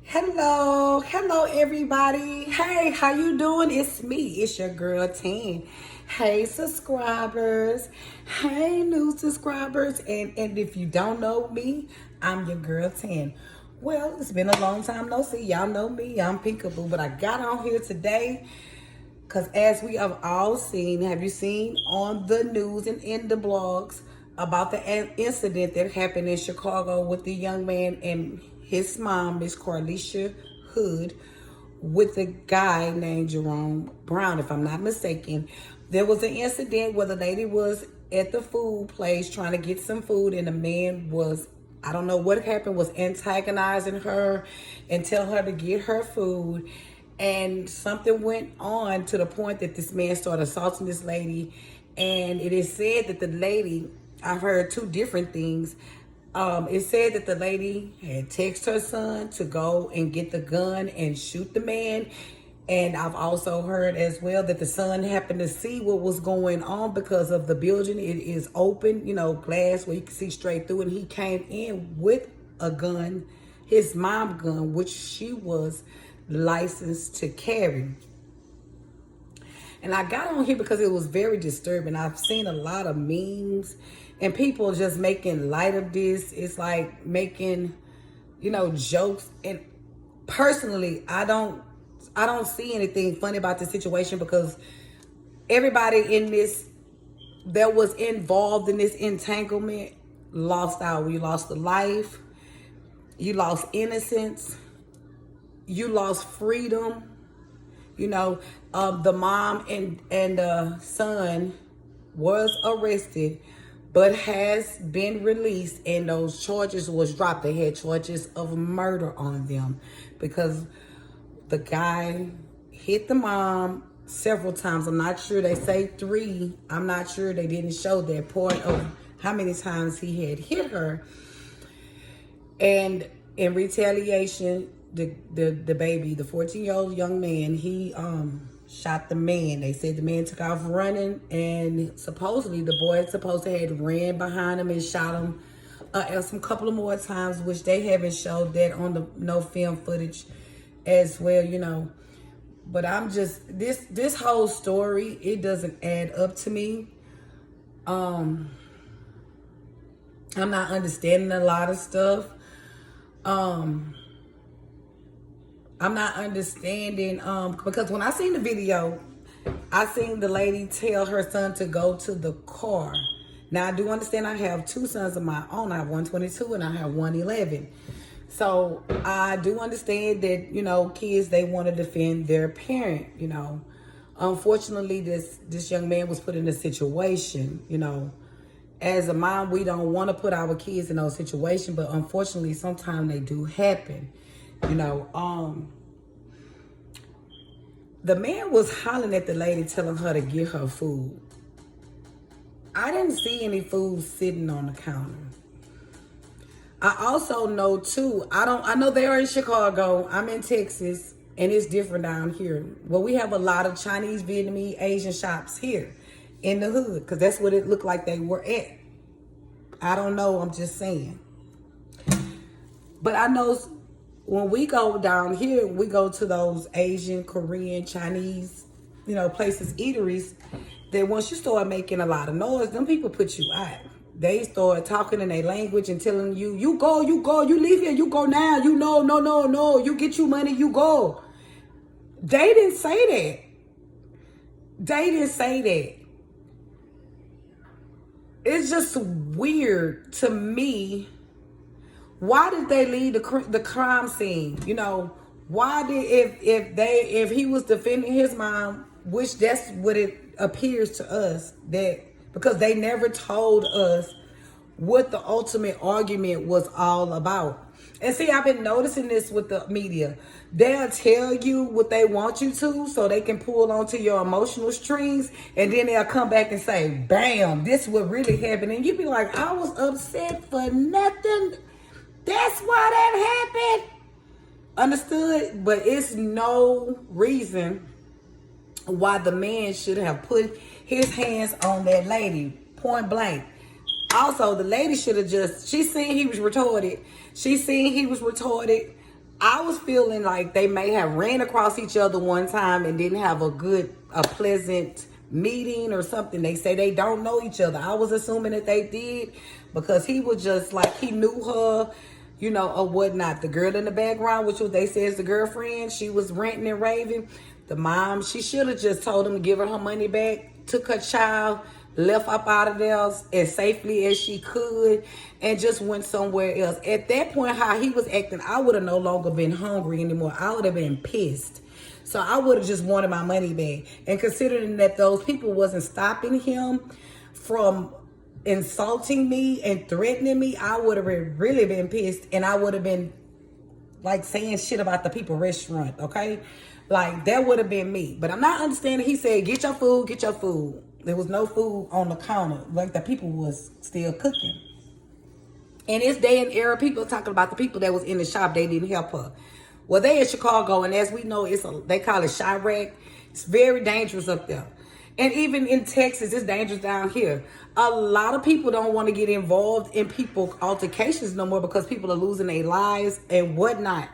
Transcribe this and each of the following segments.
Hello everybody. Hey, how you doing? It's me, it's your girl Tan. Hey subscribers, hey new subscribers, and if you don't know me, I'm your girl Tan. Well, it's been a long time no see. Y'all know me, I'm Peekaboo, but I got on here today because as we have all seen, have you seen on the news and in the blogs about the incident that happened in Chicago with the young man and his mom, Miss Carlisha Hood, with a guy named Jerome Brown, if I'm not mistaken. There was an incident where the lady was at the food place trying to get some food, and the man was, I don't know what happened, was antagonizing her and tell her to get her food. And something went on to the point that this man started assaulting this lady. And it is said that the lady, I've heard two different things. It said that the lady had texted her son to go and get the gun and shoot the man. And I've also heard as well that the son happened to see what was going on because of the building. It is open, glass where you can see straight through. And he came in with a gun, his mom gun, which she was licensed to carry. And I got on here because it was very disturbing. I've seen a lot of memes and people just making light of this. It's like making, jokes. And personally, I don't see anything funny about this situation because everybody in this that was involved in this entanglement lost out. You lost a life, you lost innocence, you lost freedom. The mom and the son was arrested, but has been released, and those charges was dropped. They had charges of murder on them because the guy hit the mom several times. I'm not sure, they say 3. I'm not sure, they didn't show that part of how many times he had hit her. And in retaliation, the baby, the 14-year-old young man, he shot the man. They said the man took off running, and supposedly the boy had ran behind him and shot him some couple of more times, which they haven't showed that on the no film footage as well, But I'm just, this whole story, it doesn't add up to me. I'm not understanding a lot of stuff. I'm not understanding, because when I seen the video, I seen the lady tell her son to go to the car. Now, I do understand I have 2 sons of my own. I have one 22 and I have one 11. So I do understand that, kids, they want to defend their parent, Unfortunately, this young man was put in a situation, As a mom, we don't want to put our kids in those situations, but unfortunately, sometimes they do happen. The man was hollering at the lady, telling her to get her food. I didn't see any food sitting on the counter. I also know too, I know they're in Chicago, I'm in Texas, and it's different down here. Well, we have a lot of Chinese, Vietnamese, Asian shops here in the hood, because that's what it looked like they were at. I don't know, I'm just saying. But I know when we go down here, we go to those Asian, Korean, Chinese, places, eateries, that once you start making a lot of noise, them people put you out. They start talking in their language and telling you, you go, you leave here, you go now, no, you get you money, you go. They didn't say that. It's just weird to me. Why did they leave the crime scene? Why did if he was defending his mom, which that's what it appears to us, that because they never told us what the ultimate argument was all about. And see, I've been noticing this with the media. They'll tell you what they want you to so they can pull onto your emotional strings, and then they'll come back and say, bam, this is what really happened. And you be like, I was upset for nothing. That's why that happened. Understood? But it's no reason why the man should have put his hands on that lady, point blank. Also, the lady should have she seen he was retarded. I was feeling like they may have ran across each other one time and didn't have a pleasant meeting or something. They say they don't know each other. I was assuming that they did because he was just like, he knew her, or whatnot. The girl in the background, which was, they say, is the girlfriend, she was ranting and raving. The mom, she should have just told him to give her money back, took her child, left up out of there as safely as she could, and just went somewhere else. At that point, how he was acting, I would have no longer been hungry anymore. I would have been pissed. So I would have just wanted my money back. And considering that those people wasn't stopping him from insulting me and threatening me, I would have really been pissed, and I would have been like saying shit about the people restaurant, okay? Like, that would have been me. But I'm not understanding. He said, get your food, get your food. There was no food on the counter. Like, the people was still cooking. And this day and era, people talking about the people that was in the shop, they didn't help her. Well, they in Chicago, and as we know, they call it Chirac. It's very dangerous up there. And even in Texas, it's dangerous down here. A lot of people don't want to get involved in people altercations no more because people are losing their lives and whatnot.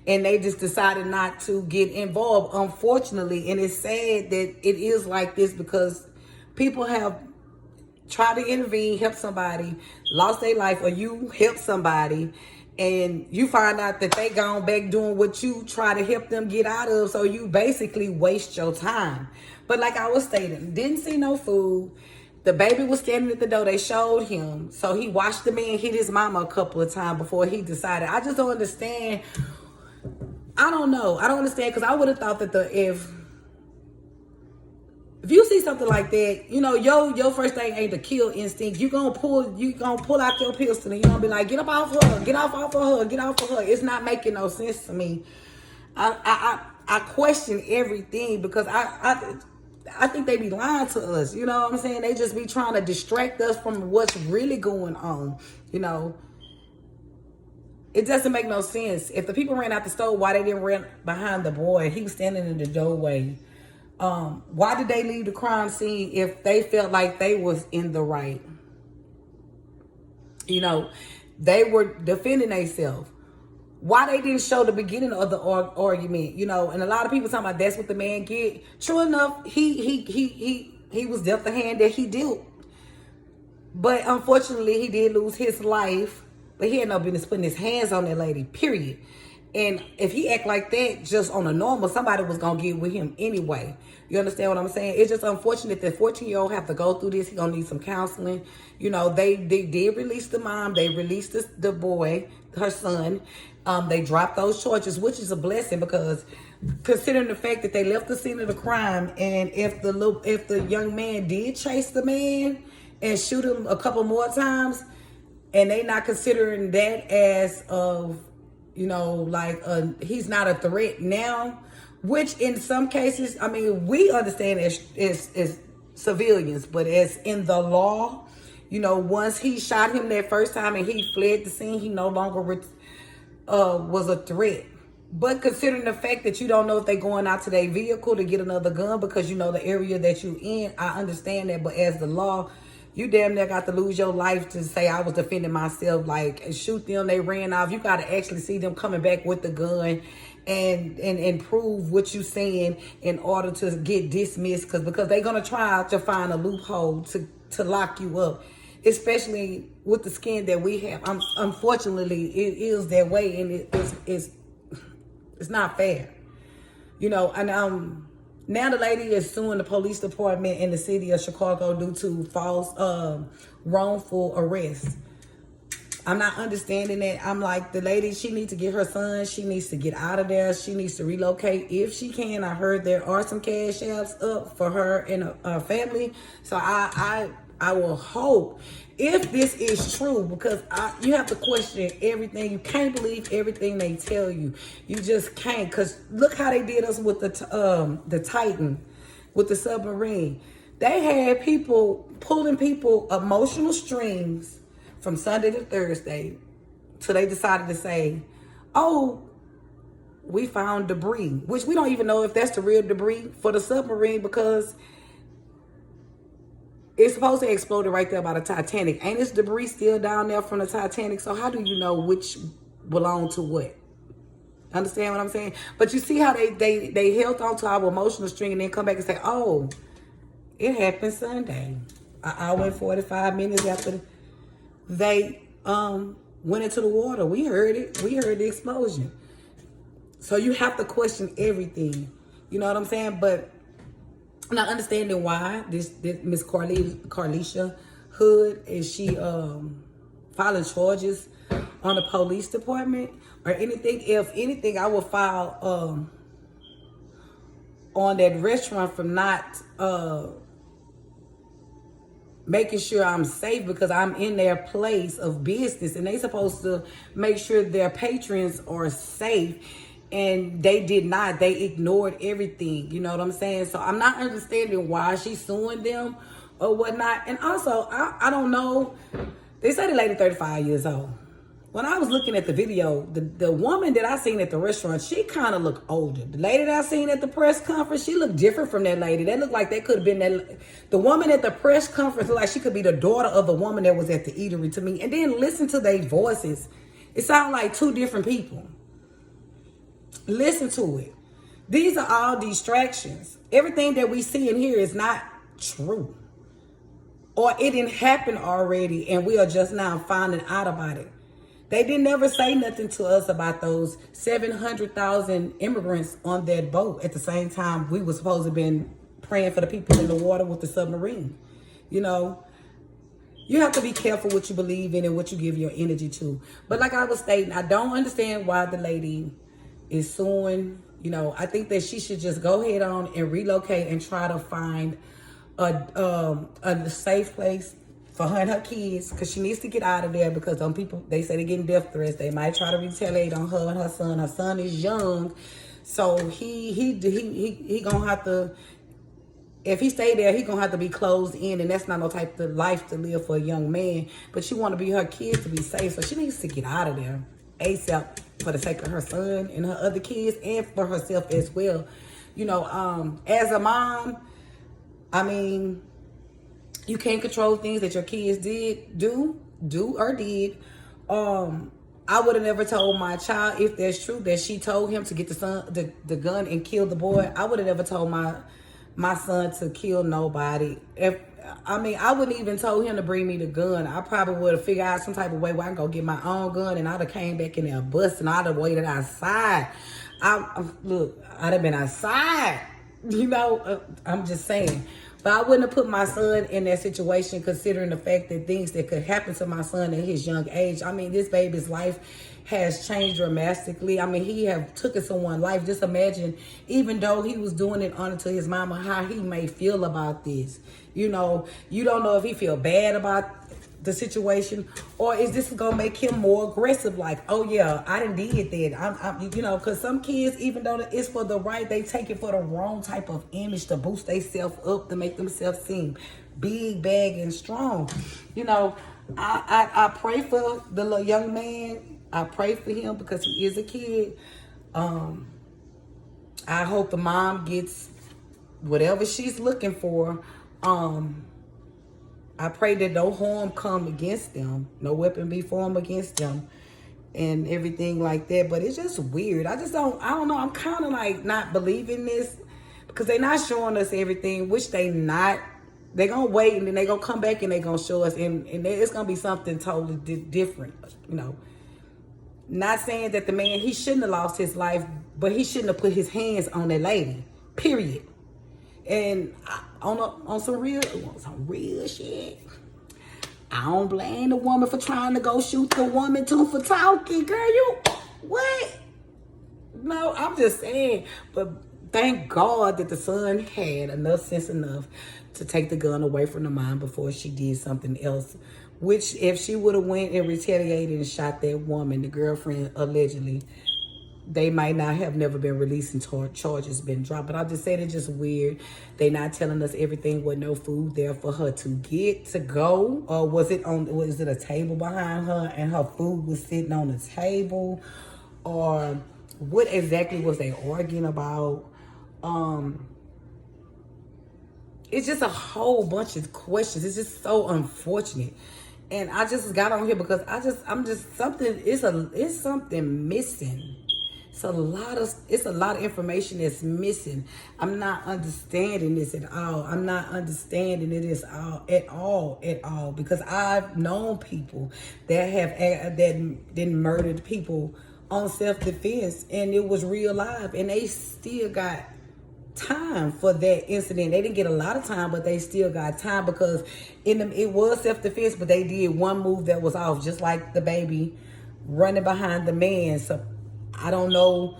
And they just decided not to get involved, unfortunately. And it's sad that it is like this because people have tried to intervene, help somebody, lost their life, or you help somebody, and you find out that they gone back doing what you try to help them get out of. So you basically waste your time. But like I was stating, didn't see no food. The baby was standing at the door. They showed him. So he watched the man hit his mama a couple of times before he decided. I just don't understand. I don't know. I don't understand, because I would have thought that if you see something like that, your first thing ain't the kill instinct. You gonna pull out your pistol and you gonna be like, get up off her, get off of her, get off of her. It's not making no sense to me. I question everything because I think they be lying to us. You know what I'm saying? They just be trying to distract us from what's really going on. It doesn't make no sense. If the people ran out the store, why they didn't run behind the boy? He was standing in the doorway. Why did they leave the crime scene if they felt like they was in the right? They were defending themselves. Why they didn't show the beginning of the argument? And a lot of people talking about that's what the man get. True enough, he was dealt the hand that he dealt. But unfortunately, he did lose his life. But he had no business putting his hands on that lady, period. And if he act like that just on a normal, somebody was going to get with him anyway. You understand what I'm saying? It's just unfortunate that 14-year-old have to go through this. He going to need some counseling. They did release the mom. They released the boy, her son. They dropped those charges, which is a blessing because considering the fact that they left the scene of the crime, and if the young man did chase the man and shoot him a couple more times, and they not considering that as of, he's not a threat now, which in some cases, I mean, we understand as civilians, but as in the law, once he shot him that first time and he fled the scene, he no longer was a threat. But considering the fact that you don't know if they're going out to their vehicle to get another gun because the area that you in, I understand that. But as the law, you damn near got to lose your life to say I was defending myself. Like, shoot them, they ran off. You got to actually see them coming back with the gun and prove what you saying in order to get dismissed. Because they're going to try to find a loophole to lock you up, especially with the skin that we have. Unfortunately, it is that way, and it's not fair. And now the lady is suing the police department in the city of Chicago due to false wrongful arrest. I'm not understanding that. I'm like, the lady, she needs to get her son. She needs to get out of there. She needs to relocate if she can. I heard there are some cash apps up for her and her family. So I will hope, if this is true, because you have to question everything. You can't believe everything they tell you. You just can't, because look how they did us with the Titan, with the submarine. They had people pulling people emotional strings from Sunday to Thursday till they decided to say, oh, we found debris, which we don't even know if that's the real debris for the submarine, because it's supposed to explode right there by the Titanic. Ain't this debris still down there from the Titanic? So how do you know which belonged to what? Understand what I'm saying? But you see how they held on to our emotional string and then come back and say, oh, it happened Sunday. An hour and 45 minutes after they went into the water. We heard it. We heard the explosion. So you have to question everything. You know what I'm saying? But I'm not understanding why this Miss Carlisha Hood is she filing charges on the police department or anything. If anything, I will file on that restaurant for not making sure I'm safe, because I'm in their place of business and they supposed to make sure their patrons are safe, and they did not. They ignored everything. You know what I'm saying? So I'm not understanding why she's suing them or whatnot. And also, I don't know. They say the lady 35 years old. When I was looking at the video, the woman that I seen at the restaurant, she kind of looked older. The lady that I seen at the press conference, she looked different from that lady. That looked like that could have been that. The woman at the press conference looked like she could be the daughter of the woman that was at the eatery to me. And then listen to their voices. It sounded like two different people. Listen to it. These are all distractions. Everything that we see and hear is not true. Or it didn't happen already and we are just now finding out about it. They didn't never say nothing to us about those 700,000 immigrants on that boat at the same time we were supposed to have been praying for the people in the water with the submarine. You know, you have to be careful what you believe in and what you give your energy to. But like I was stating, I don't understand why the lady is suing. You know, I think that she should just go ahead on and relocate and try to find a safe place for her and her kids, because she needs to get out of there, because some people, they say they're getting death threats. They might try to retaliate on her and her son. Her son is young, so he gonna have to, if he stay there, he gonna have to be closed in, and that's not no type of life to live for a young man. But she want to be her kids to be safe, so she needs to get out of there ASAP for the sake of her son and her other kids, and for herself as well. You know, as a mom, I mean, you can't control things that your kids do or did. I would have never told my child, if that's true, that she told him to get the gun and kill the boy. I would have never told my son to kill nobody. I wouldn't even told him to bring me the gun. I probably would have figured out some type of way where I can go get my own gun, and I'd have came back in there busting. I'd have waited outside. I'd have been outside. You know, I'm just saying. But I wouldn't have put my son in that situation, considering the fact that things that could happen to my son at his young age. I mean, this baby's life has changed dramatically. I mean, he have taken someone's life. Just imagine, even though he was doing it unto his mama, how he may feel about this. You know, you don't know if he feel bad about the situation, or is this gonna make him more aggressive? Like, oh yeah, I done did that. I'm you know, because some kids, even though it's for the right, they take it for the wrong type of image to boost themselves up, to make themselves seem big, bad, and strong. You know, I pray for the little young man. I pray for him because he is a kid. I hope the mom gets whatever she's looking for. I pray that no harm come against them, no weapon be formed against them, and everything like that. But it's just weird. I don't know. I'm kind of like not believing this, because they're not showing us everything, which they not. They're going to wait, and then they're going to come back and they're going to show us, and it's going to be something totally different, you know. Not saying that the man, he shouldn't have lost his life, but he shouldn't have put his hands on that lady, period. And on some real shit, I don't blame the woman for trying to go shoot the woman too for talking. Girl, you, what? No, I'm just saying. But thank God that the son had enough sense enough to take the gun away from the mom before she did something else. Which, if she would have went and retaliated and shot that woman, the girlfriend, allegedly, they might not have never been released and charges been dropped. But I just said it's just weird. They not telling us everything with no food there for her to get to go. Or was it a table behind her and her food was sitting on the table? Or what exactly was they arguing about? It's just a whole bunch of questions. It's just so unfortunate. And I just got on here because it's something missing. it's a lot of information that's missing. I'm not understanding this at all. I'm not understanding it is all at all because I've known people that that murdered people on self-defense, and it was real life, and they still got time for that incident. They didn't get a lot of time, but they still got time because it was self-defense, but they did one move that was off, just like the baby running behind the man. So I don't know.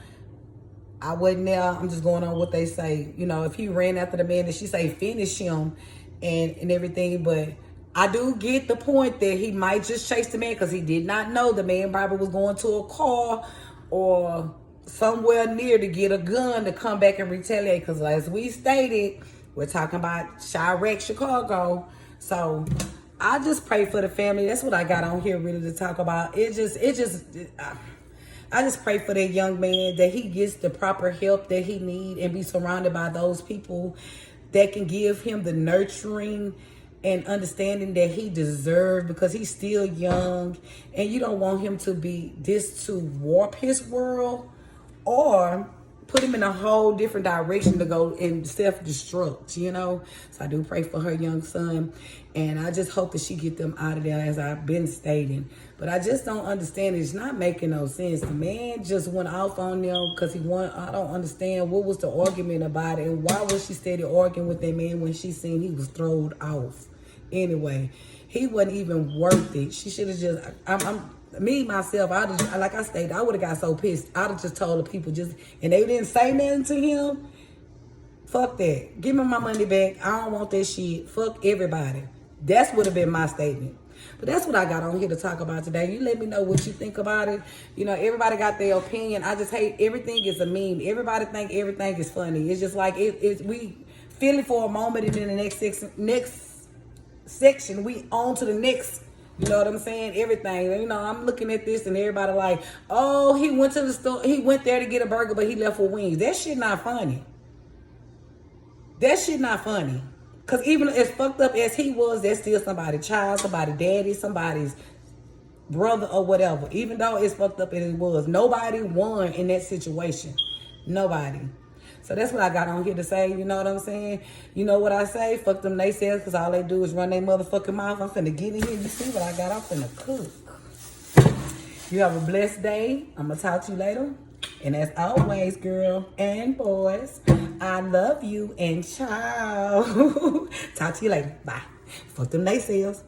I wasn't there. I'm just going on what they say. You know, if he ran after the man and she say finish him and everything, but I do get the point that he might just chase the man because he did not know the man probably was going to a car or somewhere near to get a gun to come back and retaliate. Because as we stated, we're talking about Chirac, Chicago. So I just pray for the family. That's what I got on here really to talk about. I just pray for that young man that he gets the proper help that he needs and be surrounded by those people that can give him the nurturing and understanding that he deserves, because he's still young and you don't want him to be this to warp his world or put him in a whole different direction to go and self-destruct, you know. So I do pray for her young son, and I just hope that she get them out of there, as I've been stating. But I just don't understand. It's not making no sense. The man just went off on them because he won. I don't understand what was the argument about it, and why was she steady arguing with that man when she seen he was thrown off. Anyway, he wasn't even worth it. She should have just. Me myself, like I stated, I would have got so pissed. I'd have just told the people and they didn't say nothing to him. Fuck that. Give me my money back. I don't want that shit. Fuck everybody. That's would have been my statement. But that's what I got on here to talk about today. You let me know what you think about it. You know, everybody got their opinion. I just hate everything is a meme. Everybody think everything is funny. It's just like we feel it for a moment, and then the next section we on to the next. You know what I'm saying? Everything. You know, I'm looking at this and everybody like, oh, he went to the store. He went there to get a burger, but he left with wings. That shit not funny. That shit not funny. Because even as fucked up as he was, that's still somebody's child, somebody's daddy, somebody's brother or whatever. Even though it's fucked up as it was. Nobody won in that situation. Nobody. So that's what I got on here to say. You know what I'm saying? You know what I say? Fuck them naysayers, because all they do is run their motherfucking mouth. I'm finna get in here. You see what I got? I'm finna cook. You have a blessed day. I'm going to talk to you later. And as always, girl and boys, I love you and ciao. Talk to you later. Bye. Fuck them naysayers.